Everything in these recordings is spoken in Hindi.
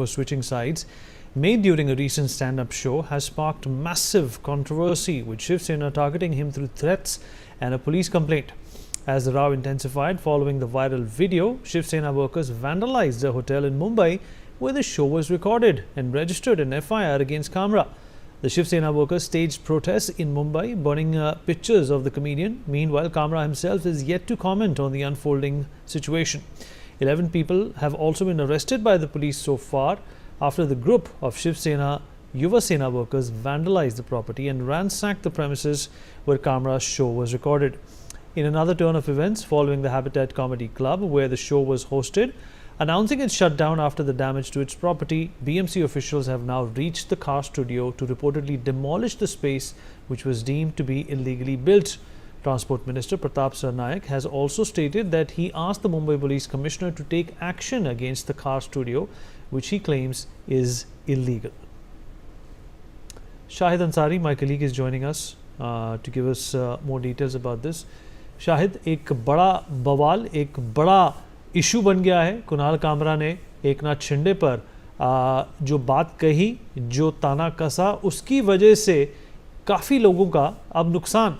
for switching sides made during a recent stand-up show has sparked massive controversy, with Shiv Sena targeting him through threats and a police complaint. As the row intensified following the viral video, Shiv Sena workers vandalized a hotel in Mumbai where the show was recorded and registered an FIR against Kamra. The Shiv Sena workers staged protests in Mumbai, burning pictures of the comedian. Meanwhile, Kamra himself is yet to comment on the unfolding situation. 11 people have also been arrested by the police so far after the group of Shiv Sena Yuva Sena workers vandalized the property and ransacked the premises where Kamra's show was recorded. In another turn of events, following the Habitat Comedy Club, where the show was hosted, announcing its shutdown after the damage to its property, BMC officials have now reached the car studio to reportedly demolish the space which was deemed to be illegally built. Transport Minister Pratap Sarnaik has also stated that he asked the Mumbai Police Commissioner to take action against the car studio, which he claims is illegal. Shahid Ansari, my colleague, is joining us to give us more details about this. Shahid, एक बड़ा बवाल, एक बड़ा इशू बन गया है। कुणाल कामरा ने एकनाथ शिंदे पर जो बात कही, जो ताना कसा, उसकी वजह से काफ़ी लोगों का अब नुकसान।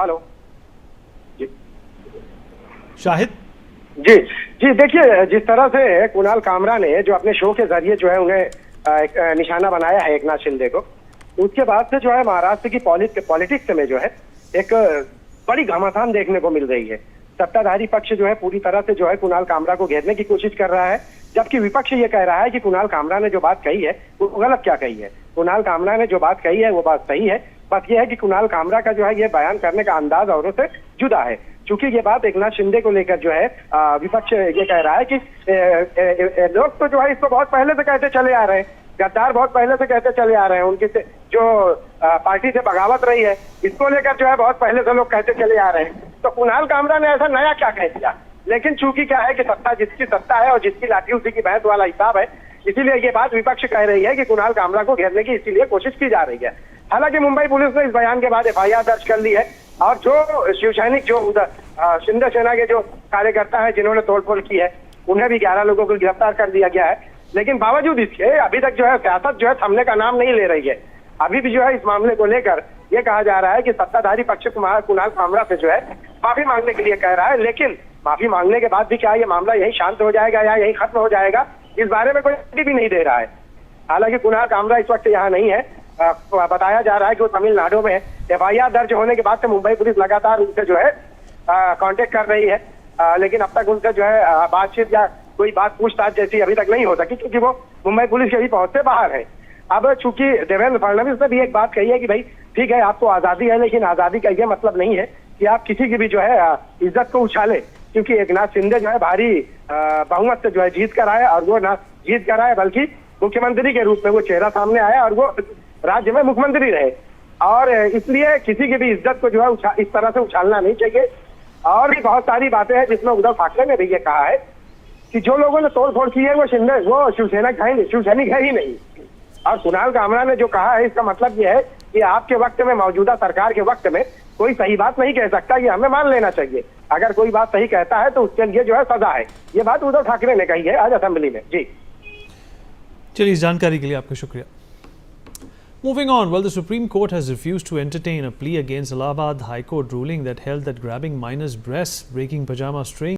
हेलो जी शाहिद जी जी, देखिए, जिस तरह से कुणाल कामरा ने जो अपने शो के जरिए जो है उन्हें एक निशाना बनाया है एकनाथ शिंदे को, उसके बाद से जो है महाराष्ट्र की पॉलिटिक्स में जो है एक बड़ी घमासान देखने को मिल रही है। सत्ताधारी पक्ष जो है पूरी तरह से जो है कुणाल कामरा को घेरने की कोशिश कर रहा है, जबकि विपक्ष ये कह रहा है कि कुणाल कामरा ने जो बात कही है वो गलत क्या कही है। कुणाल कामरा ने जो बात कही है वो बात सही है, बस ये है कि कुणाल कामरा का जो है ये बयान करने का अंदाज औरों से जुदा है। चूंकि ये बात एकनाथ शिंदे को लेकर जो है विपक्ष ये कह रहा है कि लोग तो जो है इसको बहुत पहले से कहते चले आ रहे हैं, गद्दार बहुत पहले से कहते चले आ रहे हैं, उनकी जो पार्टी से बगावत रही है इसको लेकर जो है बहुत पहले से लोग कहते चले आ रहे हैं। तो कुणाल कामरा ने ऐसा नया क्या कह दिया? लेकिन चूंकि क्या है कि सत्ता जिसकी सत्ता है और जिसकी लाठी उसी की भैंस वाला हिसाब है, इसीलिए ये बात विपक्ष कह रही है कि कुणाल कामरा को घेरने की इसीलिए कोशिश की जा रही है। हालांकि मुंबई पुलिस ने इस बयान के बाद FIR दर्ज कर ली है और जो शिवसैनिक जो उधर शिंदे सेना के जो कार्यकर्ता है जिन्होंने तोड़फोड़ की है उन्हें भी 11 लोगों को गिरफ्तार कर दिया गया है। लेकिन बावजूद इसके अभी तक जो है सियासत जो है थमने का नाम नहीं ले रही है। अभी भी जो है इस मामले को लेकर ये कहा जा रहा है कि सत्ताधारी पक्ष कुणाल कामरा से जो है माफी मांगने के लिए कह रहा है, लेकिन माफी मांगने के बाद भी क्या ये मामला यही शांत हो जाएगा या यही खत्म हो जाएगा, इस बारे में कोई भी नहीं दे रहा है। हालांकि कुणाल कामरा इस वक्त यहाँ नहीं है। बताया जा रहा है कि वो तमिलनाडु में FIR दर्ज होने के बाद से मुंबई पुलिस लगातार उनसे जो है कांटेक्ट कर रही है, लेकिन अब तक उनसे जो है बातचीत या कोई बात पूछताछ जैसी अभी तक नहीं हो सकी, क्योंकि वो मुंबई पुलिस के भी पहुंच से बाहर है। अब चूंकि देवेंद्र फडणवीस ने भी एक बात कही है कि भाई ठीक है आपको आजादी है, लेकिन आजादी का ये मतलब नहीं है कि आप किसी की भी जो है इज्जत को उछाले, क्योंकि एकनाथ शिंदे जो है भारी बहुमत से जो है जीत कर आए और वो ना जीत कर आए बल्कि मुख्यमंत्री के रूप में वो चेहरा सामने आया और वो राज्य में मुख्यमंत्री रहे, और इसलिए किसी की भी इज्जत को जो है इस तरह से उछालना नहीं चाहिए। और भी बहुत सारी बातें हैं जिसमें उद्धव ठाकरे ने भी ये कहा है कि जो लोगों ने तोड़फोड़ की है वो शिवसैनिक है ही नहीं। और कुणाल कामरा ने जो कहा है इसका मतलब ये है कि आपके वक्त में, मौजूदा सरकार के वक्त में कोई सही बात नहीं कह सकता, ये हमें मान लेना चाहिए। अगर कोई बात सही कहता है तो उसके लिए जो है सजा है। ये बात उद्धव ठाकरे ने कही है आज असेंबली में। जी चलिए, इस जानकारी के लिए आपका शुक्रिया। Moving on, well, the Supreme Court has refused to entertain a plea against Allahabad High Court ruling that held that grabbing minors' breasts, breaking pajama strings,